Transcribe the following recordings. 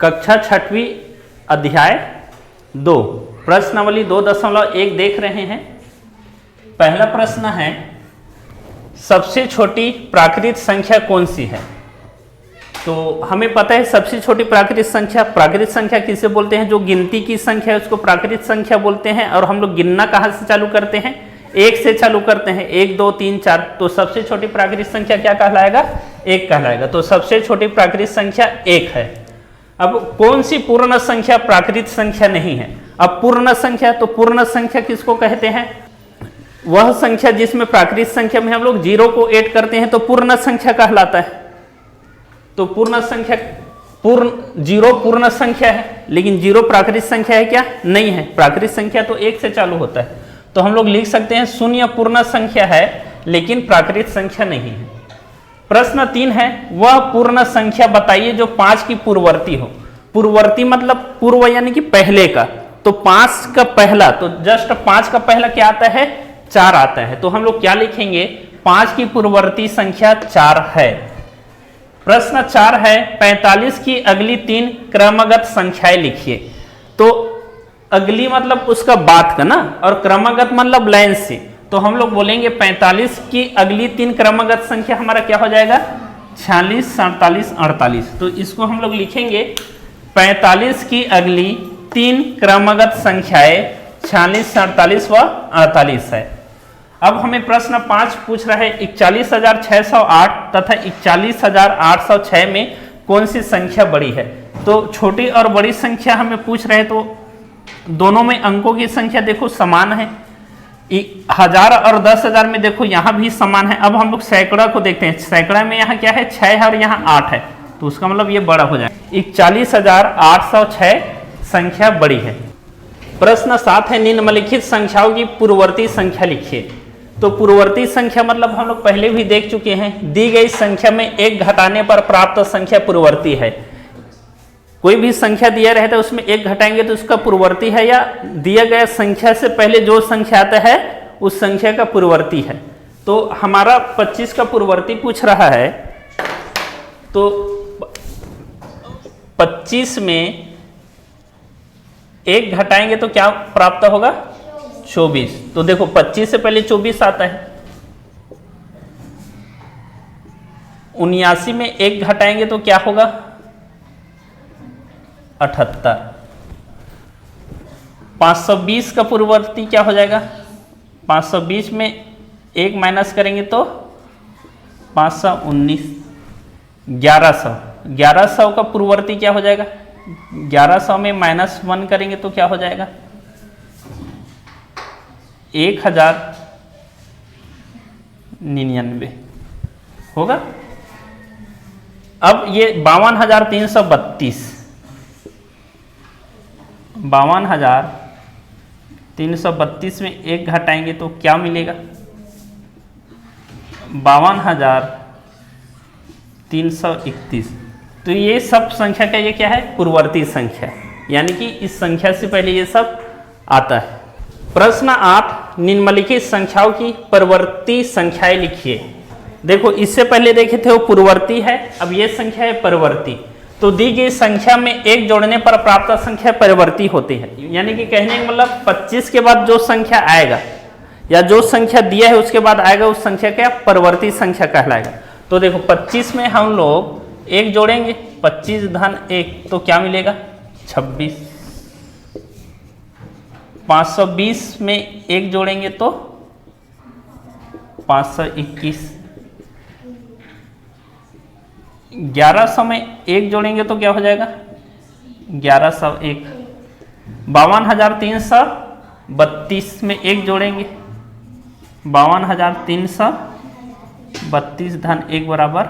कक्षा 6वीं अध्याय 2 प्रश्नावली 2.1 देख रहे हैं। पहला प्रश्न है, सबसे छोटी प्राकृत संख्या कौन सी है? तो हमें पता है सबसे छोटी प्राकृत संख्या किसे बोलते हैं? जो गिनती की संख्या है उसको प्राकृत संख्या बोलते हैं। और हम लोग गिनना कहाँ से चालू करते हैं? 1 से चालू करते हैं, 1 2 3 4। तो सबसे छोटी प्राकृत संख्या क्या कहलाएगा? 1 कहलाएगा। तो सबसे छोटी प्राकृत संख्या 1 है। अब कौन सी पूर्ण संख्या प्राकृत संख्या नहीं है? अब पूर्ण संख्या, तो पूर्ण संख्या किसको कहते हैं? वह संख्या जिसमें प्राकृत संख्या में हम लोग 0 को ऐड करते हैं तो पूर्ण संख्या कहलाता है। तो पूर्ण संख्या, 0 पूर्ण संख्या है, लेकिन 0 प्राकृत संख्या है क्या? नहीं है। प्राकृत संख्या तो 1 से चालू होता है। तो हम लोग लिख सकते हैं 0 पूर्ण संख्या है लेकिन प्राकृत संख्या नहीं है। प्रश्न 3 है, वह पूर्ण संख्या बताइए जो 5 की पूर्ववर्ती हो। पूर्ववर्ती मतलब पूर्व यानी कि पहले का। तो 5 का पहला, तो जस्ट 5 का पहला क्या आता है? 4 आता है। तो हम लोग क्या लिखेंगे? 5 की पूर्ववर्ती संख्या 4 है। प्रश्न 4 है, 45 की अगली 3 क्रमगत संख्याएं लिखिए। तो अगली मतलब उसका बाद का ना, और क्रमगत मतलब लाइन से। तो हम लोग बोलेंगे 45 की अगली 3 क्रमगत संख्या हमारा क्या हो जाएगा? 46, 47, 48। तो इसको हम लोग लिखेंगे 45 की अगली 3 क्रमगत संख्याएं 46, 47 व 48 है। अब हमें प्रश्न 5 पूछ रहा है, 41,608 तथा 41,806 में कौन सी संख्या बड़ी है? तो छोटी और बड़ी संख्या हमें पूछ रहे हैं, तो दोनों में अंकों की संख्या देखो समान है। 1000 और 10,000 में देखो यहाँ भी समान है। अब हम लोग सैकड़ा को देखते हैं। सैकड़ा में यहाँ क्या है? 6 है और यहाँ 8 है। तो उसका मतलब ये बड़ा हो जाए। 41,806 संख्या बड़ी है। प्रश्न 7 है, निम्नलिखित संख्याओं की पूर्ववर्ती संख्या लिखिए। तो पूर्ववर्ती संख्या मतलब हम लोग पहले भी देख चुके हैं। दी गई संख्या में 1 घटाने पर प्राप्त संख्या पूर्ववर्ती है। कोई भी संख्या दिया रहता है उसमें 1 घटाएंगे तो उसका पूर्ववर्ती है, या दिया गया संख्या से पहले जो संख्या आता है उस संख्या का पूर्ववर्ती है। तो हमारा 25 का पूर्ववर्ती पूछ रहा है। तो 25 में 1 घटाएंगे तो क्या प्राप्त होगा? 24। तो देखो 25 से पहले 24 आता है। 79 में 1 घटाएंगे तो क्या होगा? 78। 520 का पूर्ववर्ती क्या हो जाएगा? 520 में 1 माइनस करेंगे तो 519। 1100 का पूर्ववर्ती क्या हो जाएगा? 1100 में -1 करेंगे तो क्या हो जाएगा? 1099 होगा। अब ये 52,332, 52,332 में 1 घटाएंगे तो क्या मिलेगा? 52,331। तो ये सब संख्या का ये क्या है? पूर्ववर्ती संख्या, यानी कि इस संख्या से पहले ये सब आता है। प्रश्न 8, निम्नलिखित संख्याओं की परवर्ती संख्याएं लिखिए। देखो इससे पहले देखे थे वो पूर्ववर्ती है, अब ये संख्या है परवर्ती। तो दी गई संख्या में 1 जोड़ने पर प्राप्त संख्या परवर्ती होती है। यानी कि कहने का मतलब 25 के बाद जो संख्या आएगा या जो संख्या दिया है उसके बाद आएगा उस संख्या क्या? परवर्ती संख्या कहलाएगा। तो देखो 25 में हम लोग 1 जोड़ेंगे, 25 धन 1 तो क्या मिलेगा? 26। 520 में 1 जोड़ेंगे तो 521। 1100 में 1 जोड़ेंगे तो क्या हो जाएगा? 1101। 52,332 में 1 जोड़ेंगे, 52,332 धन 1 बराबर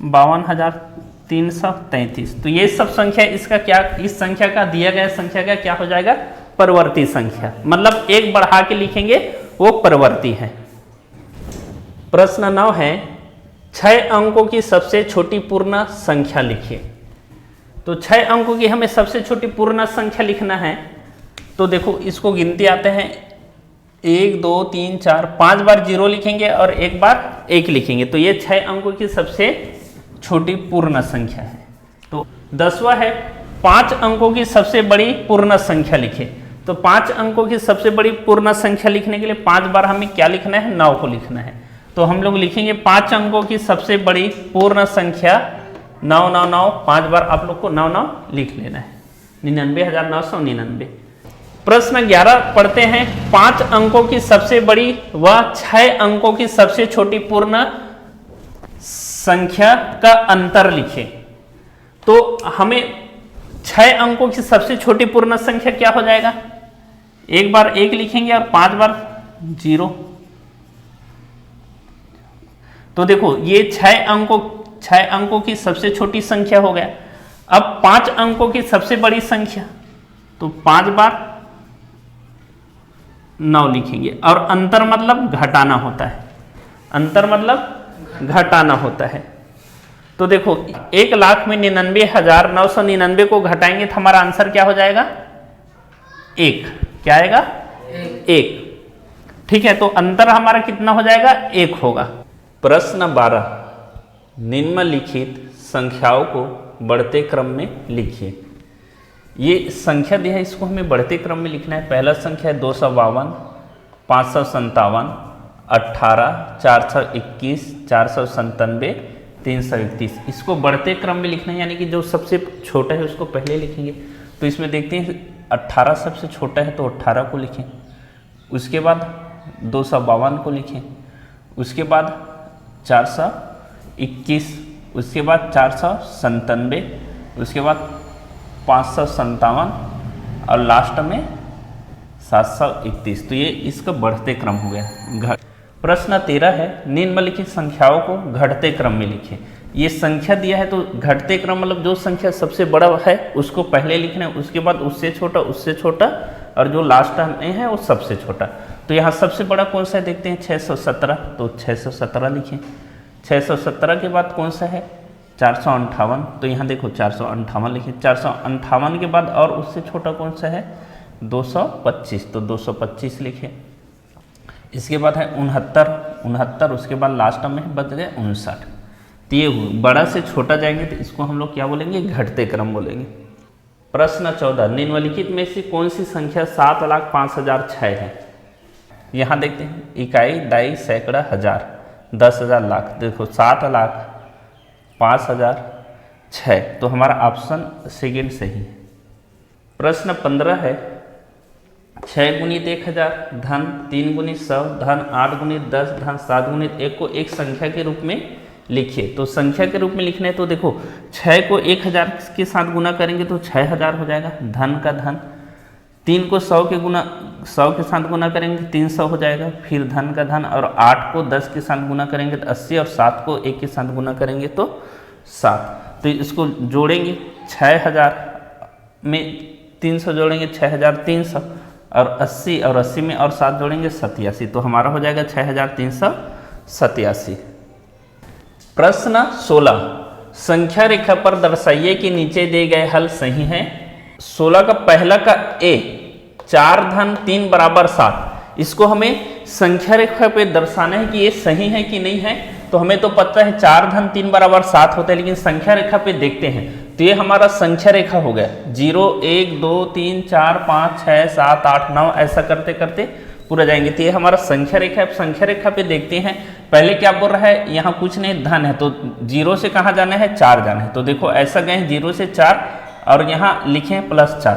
52,333। तो ये सब संख्या इसका क्या? इस संख्या का दिया गया संख्या का क्या हो जाएगा? परवर्ती संख्या। मतलब 1 बढ़ा के लिखेंगे वो परवर्ती है। प्रश्न 9 है, 6 अंकों की सबसे छोटी पूर्ण संख्या लिखिए। तो 6 अंकों की हमें सबसे छोटी पूर्ण संख्या लिखना है। तो देखो इसको गिनती आते हैं 1 2 3 4 5 बार 0 लिखेंगे और 1 बार 1 लिखेंगे। तो ये 6 अंकों की सबसे छोटी पूर्ण संख्या है। तो 10वां है 5 अंकों की सबसे बड़ी पूर्ण संख्या लिखे। तो 5 अंकों की सबसे बड़ी पूर्ण संख्या लिखने के लिए 5 बार हमें क्या लिखना है, 9 को लिखना है। तो हम लोग लिखेंगे 5 अंकों की सबसे बड़ी पूर्ण संख्या 999, 5 बार आप लोग को 99 लिख लेना है, 99,999। प्रश्न 11 पढ़ते हैं, 5 अंकों की सबसे बड़ी व 6 अंकों की सबसे छोटी पूर्ण संख्या का अंतर लिखें। तो हमें 6 अंकों की सबसे छोटी पूर्ण संख्या क्या हो जाएगा, एक बार 1 लिखेंगे और 5 बार 0। तो देखो ये 6 अंकों की सबसे छोटी संख्या हो गया। अब 5 अंकों की सबसे बड़ी संख्या, तो 5 बार 9 लिखेंगे और अंतर मतलब घटाना होता है, अंतर मतलब घटाना होता है। तो देखो 1,00,000 में 99,999 को घटाएंगे तो हमारा आंसर क्या हो जाएगा, 1। क्या आएगा, 1। ठीक है, तो अंतर हमारा कितना हो जाएगा, 1 होगा। प्रश्न 12, निम्नलिखित संख्याओं को बढ़ते क्रम में लिखिए। ये संख्या दिया है, इसको हमें बढ़ते क्रम में लिखना है। पहला संख्या है 252, 557, 18, 421, 497, 331। इसको बढ़ते क्रम में लिखना है, यानी कि जो सबसे छोटा है उसको पहले लिखेंगे। तो इसमें देखते हैं 18 सबसे छोटा है तो 18 को लिखें, उसके बाद 252 को लिखें, उसके बाद 421, उसके बाद 497, उसके बाद 557 और लास्ट में 731। तो ये इसका बढ़ते क्रम हो गया। प्रश्न 13 है, निम्नलिखित संख्याओं को घटते क्रम में लिखें। ये संख्या दिया है तो घटते क्रम मतलब जो संख्या सबसे बड़ा है उसको पहले लिखना है, उसके बाद उससे छोटा और जो लास्ट में है वो सबसे छोटा। तो यहाँ सबसे बड़ा कौन सा है देखते हैं, 617, तो 617 लिखें। 617 के बाद कौन सा है, 458, तो यहाँ देखो 458 लिखें। 458 के बाद और उससे छोटा कौन सा है, 225, तो 225 लिखें। इसके बाद है 69, उसके बाद लास्ट में बच गए 59। तो ये बड़ा से छोटा जाएंगे तो इसको हम लोग क्या बोलेंगे, घटते क्रम बोलेंगे। प्रश्न 14, निम्नलिखित में से कौन सी संख्या 7,05,006 है। यहाँ देखते हैं, इकाई, दाई, सैकड़ा, हजार, 10,000, लाख। देखो 7,05,006, तो हमारा ऑप्शन सेकंड सही है। प्रश्न 15 है, 6 गुणित 1,000 धन 3 गुणित 100 धन 8 गुणित 10 धन 7 गुणित 1 को एक संख्या के रूप में लिखिए। तो संख्या के रूप में लिखना है तो देखो 6 को 1,000 के साथ गुना करेंगे तो 6,000 हो जाएगा, धन का धन। 3 को 100 के साथ गुना करेंगे 300 हो जाएगा, फिर धन का धन। और 8 को 10 के साथ गुना करेंगे तो 80, और 7 को 1 के साथ गुना करेंगे तो 7। तो इसको जोड़ेंगे, 6,000 में 300 जोड़ेंगे 6,300, और 80 और 80 में और 7 जोड़ेंगे 87। तो हमारा हो जाएगा 6,387। प्रश्न 16, संख्या रेखा पर दर्शाइए कि नीचे दिए गए हल सही हैं। 16 का पहला का ए, 4 धन 3 बराबर 7, इसको हमें संख्या रेखा पे दर्शाना है कि ये सही है कि नहीं है। तो हमें तो पता है 4 धन 3 बराबर 7 होता है, लेकिन संख्या रेखा पे देखते हैं तो ये हमारा संख्या रेखा हो गया 0 1 2 3 4 5 6 7 8 9, ऐसा करते करते पूरा जाएंगे। तो ये हमारा संख्या रेखा है। अब संख्या रेखा पे देखते हैं, पहले क्या बोल रहा है, यहाँ कुछ नहीं, धन है, तो 0 से कहाँ जाना है, 4 जाना है। तो देखो ऐसा गए 0 से 4 और यहाँ लिखे +4,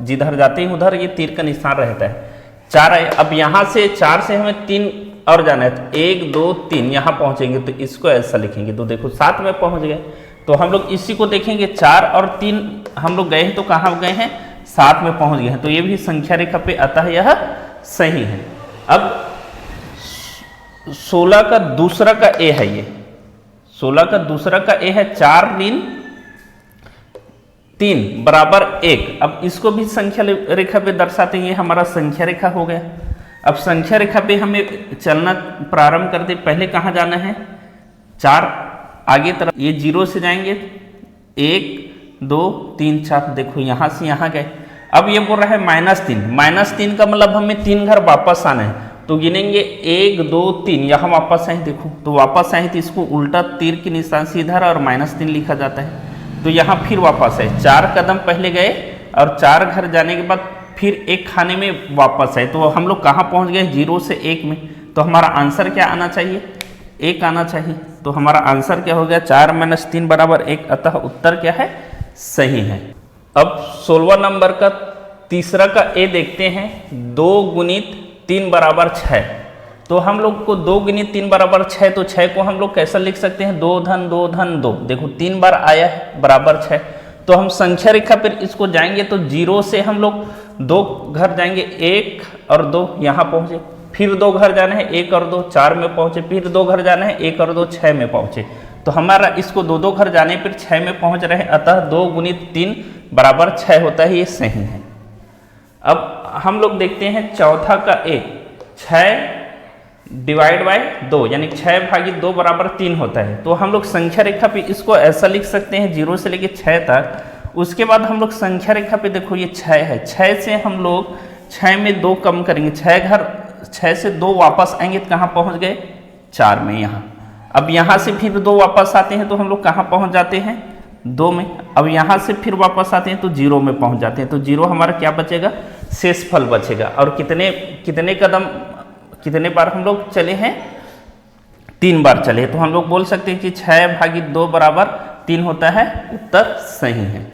जिधर जाते हैं उधर ये तीर का निशान रहता है, 4 है। अब यहाँ से 4 से हमें 3 और जाना है, तो 1 2 3 यहाँ पहुँचेंगे तो इसको ऐसा लिखेंगे। तो देखो 7 में पहुँच गए। तो हम लोग इसी को देखेंगे, 4 और 3 हम लोग गए हैं तो कहाँ गए हैं, 7 में पहुँच गए हैं। तो ये भी संख्या रेखा पे अतः यह सही है। अब 16 का दूसरा का ए है, ये 16 का दूसरा का ए है 4 ऋण 3 बराबर 1। अब इसको भी संख्या रेखा पे दर्शाते हैं, ये हमारा संख्या रेखा हो गया। अब संख्या रेखा पे हमें चलना प्रारंभ करते, पहले कहाँ जाना है, 4 आगे तरफ, ये 0 से जाएंगे 1 2 3 4, देखो यहाँ से यहाँ गए। अब ये बोल रहा है -3 का मतलब हमें 3 घर वापस आना है। तो गिनेंगे 1 2 3, यहाँ वापस आए, देखो तो वापस आए तो इसको उल्टा तीर के निशान से इधर और -3 लिखा जाता है। तो तो यहाँ फिर वापस है, 4 कदम पहले गए और 4 घर जाने के बाद फिर एक खाने में वापस है, तो हम लोग कहाँ पहुँच गए, 0 से 1 में। तो हमारा आंसर क्या आना चाहिए, 1 आना चाहिए। तो हमारा आंसर क्या हो गया, 4 - 3 = 1, अतः उत्तर क्या है, सही है। अब 16 नंबर का तीसरा का ए देखते हैं, 2 × 3 = 6। तो हम लोग को 2 × 3 = 6, तो 6 को हम लोग कैसा लिख सकते हैं, 2 धन 2 धन 2, देखो 3 बार आया है बराबर 6। तो हम संख्या रेखा पर इसको जाएंगे तो 0 से हम लोग 2 घर जाएंगे, 1 और 2 यहाँ पहुँचे, फिर 2 घर जाना है, 1 और 2 4 में पहुँचे, फिर 2 घर जाना है, 1 और 2 6 में पहुँचे। तो हमारा इसको 2 घर जाने पर 6 में पहुँच रहे हैं, अतः 2 × 3 = 6 होता है, ये सही है। अब हम लोग देखते हैं चौथा का ए, 6 / 2 यानी 6/2 = 3 होता है। तो हम लोग संख्या रेखा पे इसको ऐसा लिख सकते हैं, 0 से लेके 6 तक। उसके बाद हम लोग संख्या रेखा पे देखो ये 6 है, 6 से हम लोग 6 में 2 कम करेंगे, 6 से 2 वापस आएंगे तो कहाँ पहुँच गए, 4 में यहाँ। अब यहाँ से फिर 2 वापस आते हैं तो हम लोग कहाँ पहुँच जाते हैं, 2 में। अब यहाँ से फिर वापस आते हैं तो 0 में पहुँच जाते हैं, तो 0 हमारा क्या बचेगा, शेषफल बचेगा। और कितने बार हम लोग चले हैं, 3 बार चले। तो हम लोग बोल सकते हैं कि 6/2 = 3 होता है, उत्तर सही है।